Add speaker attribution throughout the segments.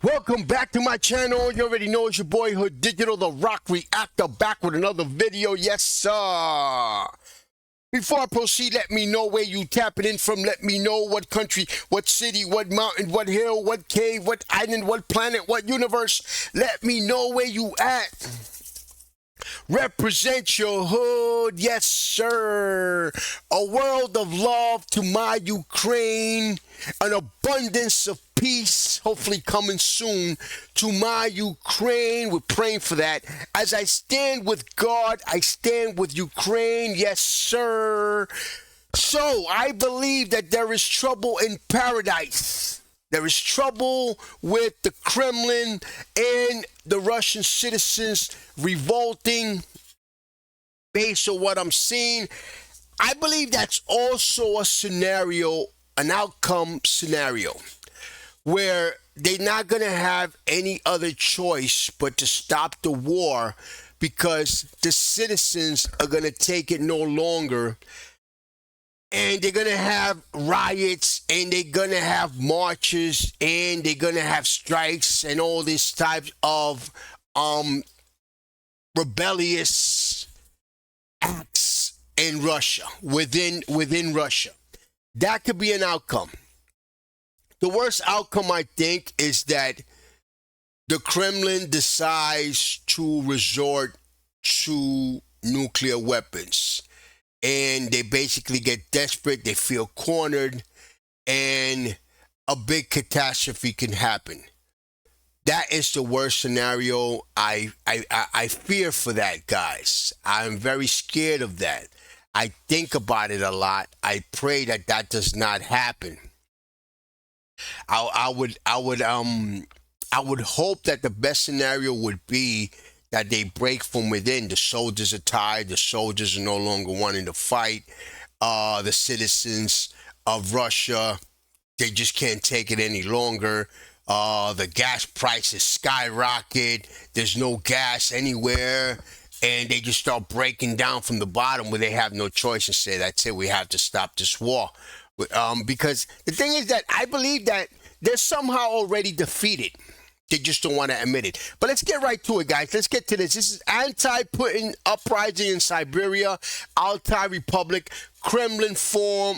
Speaker 1: Welcome back to my channel. You already know it's your boy Hood Digital, the Rock Reactor, back with another video. Yes, sir. Before I proceed, let me know where you tapping in from. Let me know what country, what city, what mountain, what hill, what cave, what island, what planet, what universe. Let me know where you at. Represent your hood, yes sir. A world of love to my Ukraine, an abundance of peace, hopefully coming soon to my Ukraine. We're praying for that. As I stand with God, I stand with Ukraine, yes sir. So I believe that there is trouble in paradise. There is trouble with the Kremlin and the Russian citizens revolting based on what I'm seeing. I believe that's also a scenario, an outcome scenario, where they're not going to have any other choice but to stop the war because the citizens are going to take it no longer. And they're going to have riots, and they're going to have marches, and they're going to have strikes, and all these types of rebellious acts in Russia, within Russia. That could be an outcome. The worst outcome, I think, is that the Kremlin decides to resort to nuclear weapons. And they basically get desperate, they feel cornered, and a big catastrophe can happen. That is the worst scenario. I fear for that, guys. I'm very scared of that. I think about it a lot. I pray that that does not happen. I would hope that the best scenario would be that they break from within. The soldiers are tired. The soldiers are no longer wanting to fight. The citizens of Russia, they just can't take it any longer. The gas prices skyrocket. There's no gas anywhere. And they just start breaking down from the bottom where they have no choice and say, that's it, we have to stop this war. Because the thing is that I believe that they're somehow already defeated. They just don't want to admit it. But let's get right to it, guys. Let's get to this. This is anti-Putin uprising in Siberia. Altai Republic Kremlin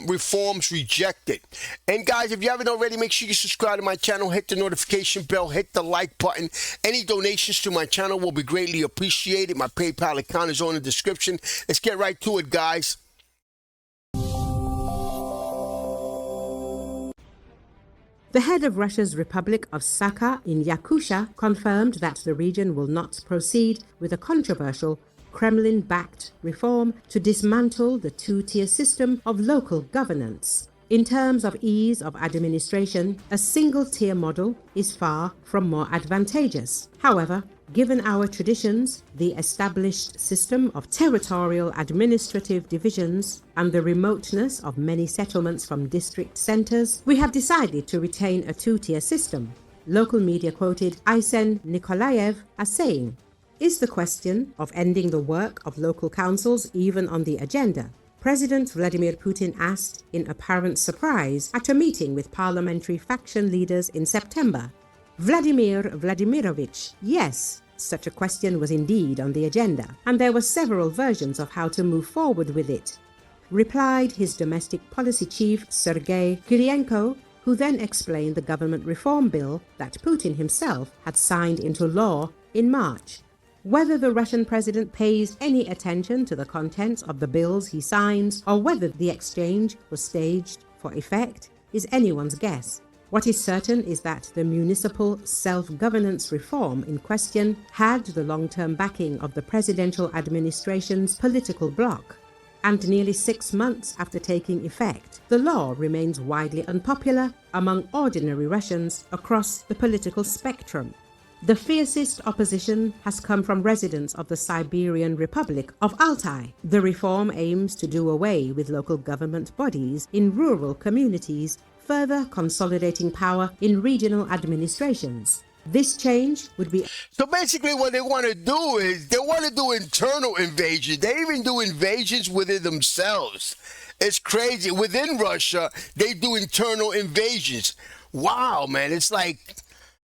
Speaker 1: reforms rejected. And guys, if you haven't already, make sure you subscribe to my channel. Hit the notification bell. Hit the like button. Any donations to my channel will be greatly appreciated. My PayPal account is on the description. Let's get right to it, guys.
Speaker 2: The head of Russia's Republic of Sakha in Yakutia confirmed that the region will not proceed with a controversial Kremlin-backed reform to dismantle the two-tier system of local governance. In terms of ease of administration, a single-tier model is far from more advantageous. However, given our traditions, the established system of territorial administrative divisions, and the remoteness of many settlements from district centers, we have decided to retain a two-tier system. Local media quoted Isen Nikolaev as saying, "Is the question of ending the work of local councils even on the agenda?" President Vladimir Putin asked in apparent surprise at a meeting with parliamentary faction leaders in September. Vladimir Vladimirovich, yes, such a question was indeed on the agenda, and there were several versions of how to move forward with it, replied his domestic policy chief Sergei Kirienko, who then explained the government reform bill that Putin himself had signed into law in March. Whether the Russian president pays any attention to the contents of the bills he signs, or whether the exchange was staged for effect, is anyone's guess. What is certain is that the municipal self-governance reform in question had the long-term backing of the presidential administration's political bloc. And nearly 6 months after taking effect, the law remains widely unpopular among ordinary Russians across the political spectrum. The fiercest opposition has come from residents of the Siberian Republic of Altai. The reform aims to do away with local government bodies in rural communities, further consolidating power in regional administrations. This change would be...
Speaker 1: So basically what they want to do is they want to do internal invasions. They even do invasions within themselves. It's crazy. Within Russia, they do internal invasions. Wow, man. It's like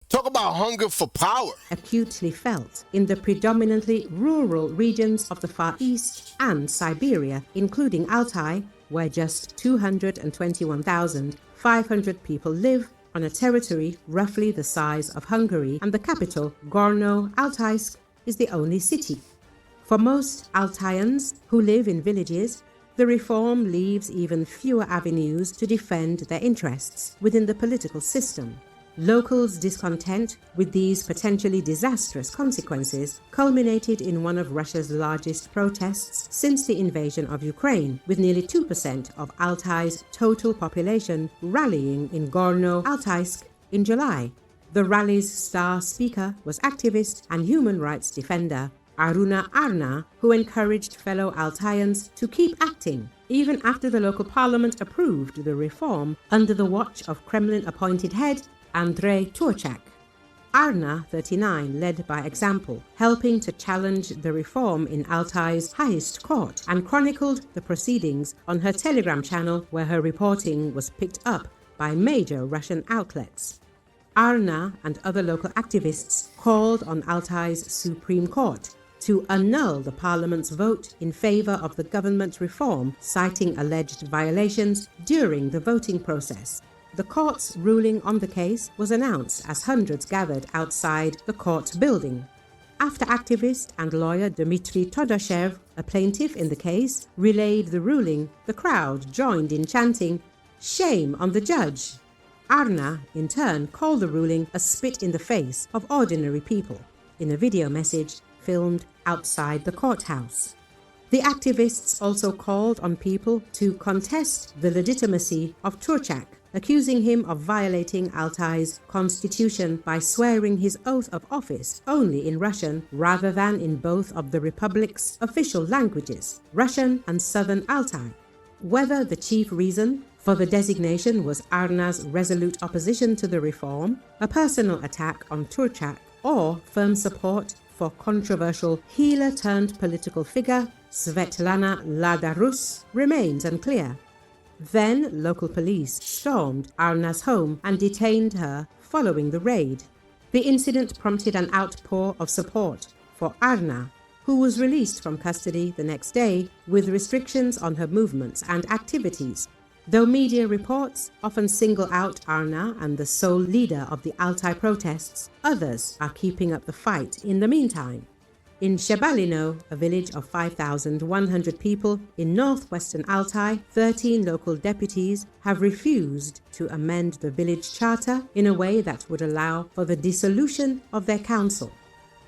Speaker 1: Talk about hunger for power.
Speaker 2: Acutely felt in the predominantly rural regions of the Far East and Siberia, including Altai, where just 221,500 people live on a territory roughly the size of Hungary, and the capital, Gorno-Altaysk, is the only city. For most Altaians who live in villages, the reform leaves even fewer avenues to defend their interests within the political system. Locals' discontent with these potentially disastrous consequences culminated in one of Russia's largest protests since the invasion of Ukraine, with nearly 2% of Altai's total population rallying in Gorno-Altaysk in July. The rally's star speaker was activist and human rights defender Aruna Arna, who encouraged fellow Altaians to keep acting, even after the local parliament approved the reform under the watch of Kremlin-appointed head Andrei Turchak. Arna, 39, led by example, helping to challenge the reform in Altai's highest court, and chronicled the proceedings on her Telegram channel, where her reporting was picked up by major Russian outlets. Arna and other local activists called on Altai's Supreme Court to annul the parliament's vote in favor of the government reform, citing alleged violations during the voting process. The court's ruling on the case was announced as hundreds gathered outside the court building. After activist and lawyer Dmitry Todoshev, a plaintiff in the case, relayed the ruling, the crowd joined in chanting, "Shame on the judge." Arna, in turn, called the ruling a spit in the face of ordinary people in a video message filmed outside the courthouse. The activists also called on people to contest the legitimacy of Turchak, accusing him of violating Altai's constitution by swearing his oath of office only in Russian rather than in both of the republic's official languages, Russian and Southern Altai. Whether the chief reason for the designation was Arna's resolute opposition to the reform, a personal attack on Turchak, or firm support for controversial healer-turned-political figure Svetlana Ladarus remains unclear. Then local police stormed Arna's home and detained her following the raid. The incident prompted an outpour of support for Arna, who was released from custody the next day with restrictions on her movements and activities. Though media reports often single out Arna and the sole leader of the Altai protests, others are keeping up the fight in the meantime. In Shebalino, a village of 5,100 people in northwestern Altai, 13 local deputies have refused to amend the village charter in a way that would allow for the dissolution of their council.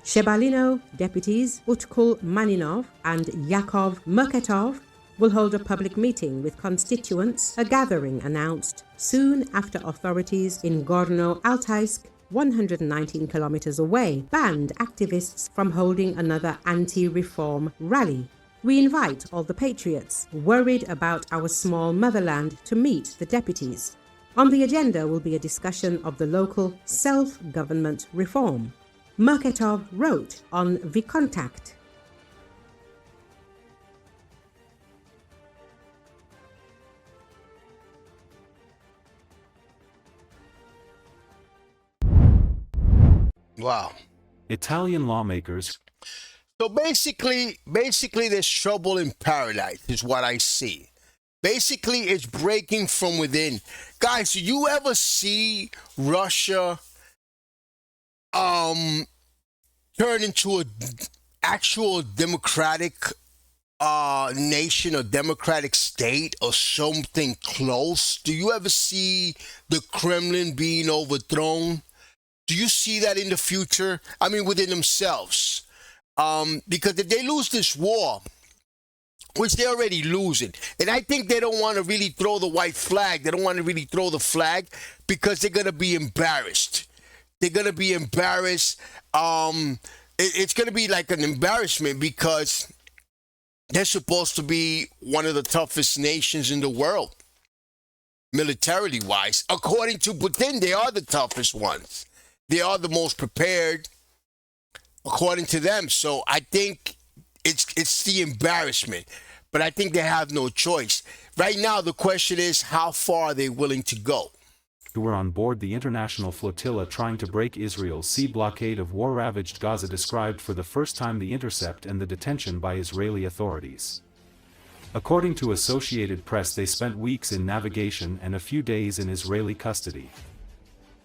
Speaker 2: Shebalino deputies Utkul Maninov and Yakov Merkatov will hold a public meeting with constituents, a gathering announced soon after authorities in Gorno-Altaysk, 119 kilometers away, banned activists from holding another anti-reform rally. We invite all the patriots worried about our small motherland to meet the deputies. On the agenda will be a discussion of the local self-government reform. Merkatov wrote on VKontakte.
Speaker 1: Wow.
Speaker 3: Italian lawmakers.
Speaker 1: So basically there's trouble in paradise is what I see. Basically, it's breaking from within. Guys, do you ever see Russia turn into an actual democratic nation or democratic state or something close? Do you ever see the Kremlin being overthrown? Do you see that in the future? I mean, within themselves. Because if they lose this war, which they're already losing, and I think they don't want to really throw the white flag. They don't want to really throw the flag because they're going to be embarrassed. They're going to be embarrassed. It's going to be like an embarrassment because they're supposed to be one of the toughest nations in the world, militarily wise. According to Putin, they are the toughest ones. They are the most prepared, according to them. So I think it's the embarrassment. But I think they have no choice. Right now, the question is, how far are they willing to go?
Speaker 3: who were on board the international flotilla trying to break Israel's sea blockade of war-ravaged Gaza described for the first time the intercept and the detention by Israeli authorities. According to Associated Press, they spent weeks in navigation and a few days in Israeli custody.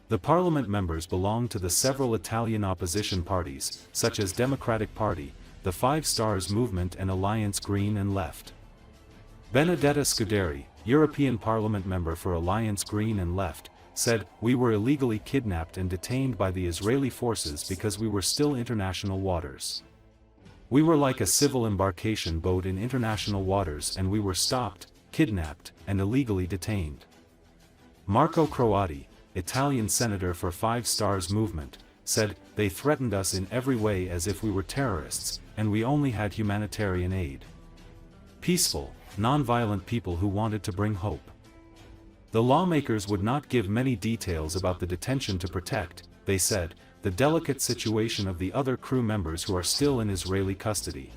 Speaker 3: The parliament members belonged to the several Italian opposition parties, such as Democratic Party, the Five Stars Movement and Alliance Green and Left. Benedetta Scuderi, European Parliament member for Alliance Green and Left, said, "We were illegally kidnapped and detained by the Israeli forces because we were still international waters. We were like a civil embarkation boat in international waters and we were stopped, kidnapped, and illegally detained." Marco Croatti, Italian senator for Five Stars Movement, said, "They threatened us in every way as if we were terrorists, and we only had humanitarian aid. Peaceful, non-violent people who wanted to bring hope." The lawmakers would not give many details about the detention to protect, they said, the delicate situation of the other crew members who are still in Israeli custody.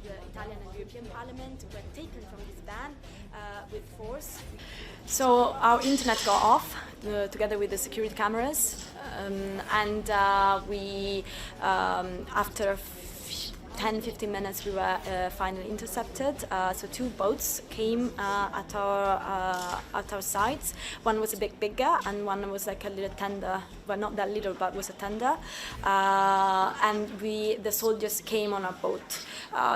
Speaker 4: The Italian and European Parliament were taken from this ban with force. So our internet got off together with the security cameras, and we, after 10-15 minutes, we were finally intercepted. So two boats came at our sides. One was a bit bigger, and one was like a little tender. Well, not that little, but was a tender. And the soldiers came on our boat.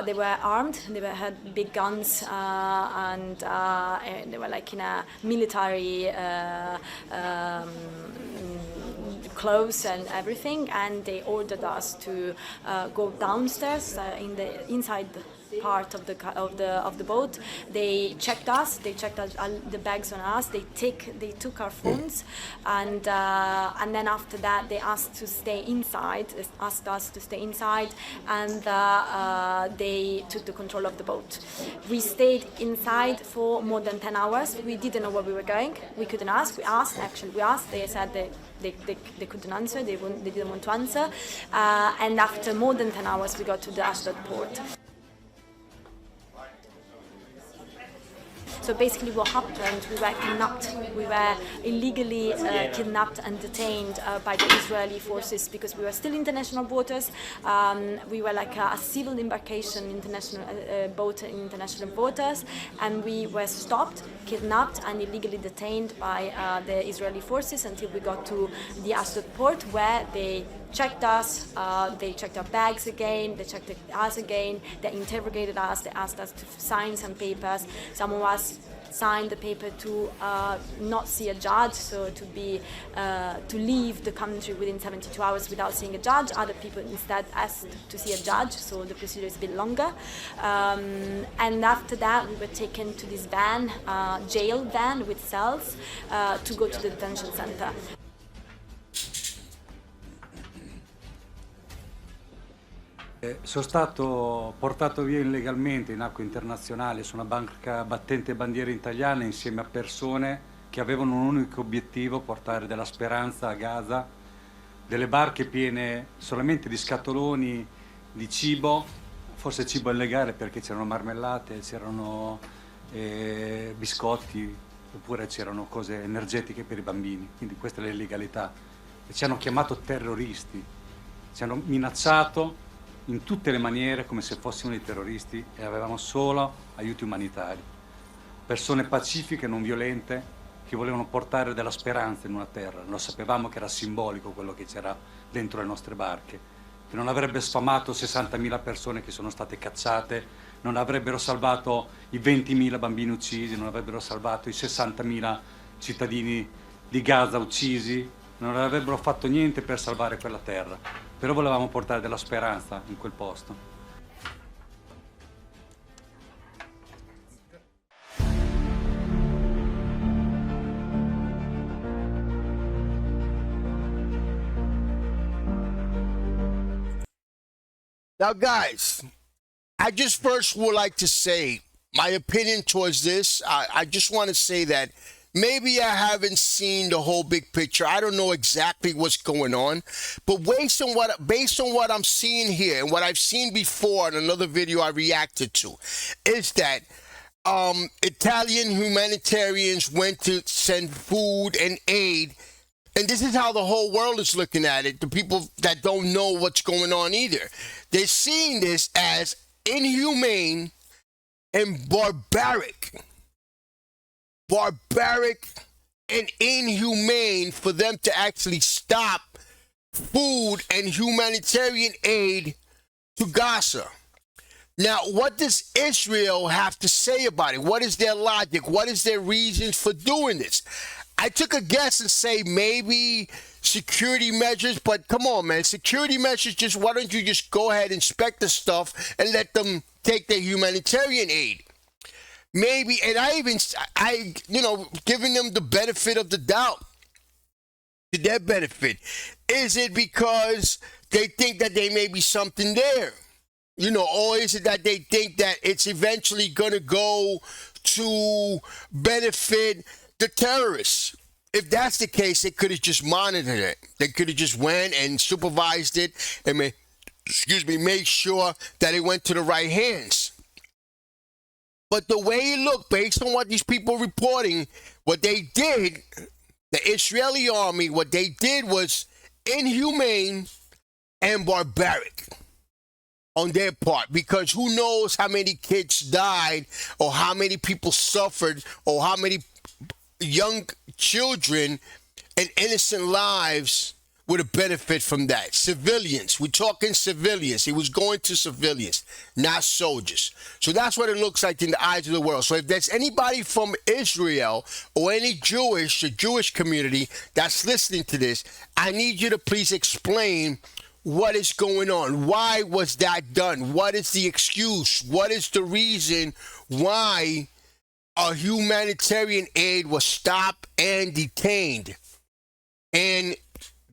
Speaker 4: They were armed. They had big guns, and they were like in a military clothes and everything, and they ordered us to go downstairs in the inside part of the boat. They checked us. They checked the bags on us. They took our phones, and then after that they asked to stay inside. Asked us to stay inside, and they took the control of the boat. We stayed inside for more than 10 hours. We didn't know where we were going. We couldn't ask. We asked. They said they couldn't answer. They didn't want to answer. And after more than 10 hours, we got to the Ashdod port. So basically what happened, we were kidnapped. We were illegally kidnapped and detained by the Israeli forces because we were still international waters. We were like a civil embarkation, international boat in international waters, and we were stopped, kidnapped and illegally detained by the Israeli forces until we got to the Ashdod port, where they checked us, they checked our bags again, they checked us again, they interrogated us, they asked us to sign some papers. Some of us signed the paper to not see a judge, so to leave the country within 72 hours without seeing a judge. Other people instead asked to see a judge, so the procedure is a bit longer. And after that, we were taken to this van, jail van with cells, to go to the detention center.
Speaker 5: Sono stato portato via illegalmente in acque internazionali su una barca battente bandiera italiana insieme a persone che avevano un unico obiettivo: portare della speranza a Gaza, delle barche piene solamente di scatoloni di cibo, forse cibo illegale perché c'erano marmellate, c'erano biscotti, oppure c'erano cose energetiche per i bambini, quindi questa è l'illegalità. E ci hanno chiamato terroristi, ci hanno minacciato in tutte le maniere come se fossimo dei terroristi, e avevamo solo aiuti umanitari. Persone pacifiche, non violente, che volevano portare della speranza in una terra. Lo sapevamo che era simbolico quello che c'era dentro le nostre barche, che non avrebbe sfamato 60.000 persone che sono state cacciate, non avrebbero salvato i 20.000 bambini uccisi, non avrebbero salvato i 60.000 cittadini di Gaza uccisi, non avrebbero fatto niente per salvare quella terra. Però volevamo portare della speranza in quel posto.
Speaker 1: Now, guys, I just first would like to say my opinion towards this. I just want to say that Maybe I haven't seen the whole big picture. I don't know exactly what's going on, but based on what I'm seeing here and what I've seen before in another video I reacted to, is that Italian humanitarians went to send food and aid, and this is how the whole world is looking at it. The people that don't know what's going on either, they're seeing this as inhumane and barbaric and inhumane for them to actually stop food and humanitarian aid to Gaza. Now, what does Israel have to say about it? What is their logic? What is their reasons for doing this? I took a guess and say maybe security measures, but come on, man. Security measures, just why don't you just go ahead and inspect the stuff and let them take their humanitarian aid? Maybe, and I giving them the benefit of the doubt, to their benefit. Is it because they think that there may be something there? Or is it that they think that it's eventually going to go to benefit the terrorists? If that's the case, they could have just monitored it. They could have just went and supervised it and made sure that it went to the right hands. But the way it looked, based on what these people reporting, what they did, the Israeli army, what they did was inhumane and barbaric on their part, because who knows how many kids died or how many people suffered or how many young children and innocent lives would have benefit from that. Civilians, we're talking civilians. He was going to civilians, not soldiers. So that's what it looks like in the eyes of the world. So if there's anybody from Israel or any Jewish community that's listening to this, I need you to please explain what is going on. Why was that done? What is the excuse? What is the reason why a humanitarian aid was stopped and detained? And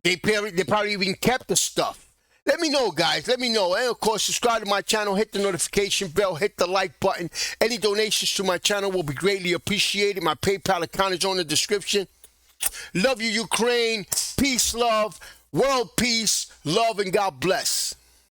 Speaker 1: they probably even kept the stuff. Let me know, guys. Let me know. And, of course, subscribe to my channel. Hit the notification bell. Hit the like button. Any donations to my channel will be greatly appreciated. My PayPal account is on the description. Love you, Ukraine. Peace, love. World peace, love, and God bless.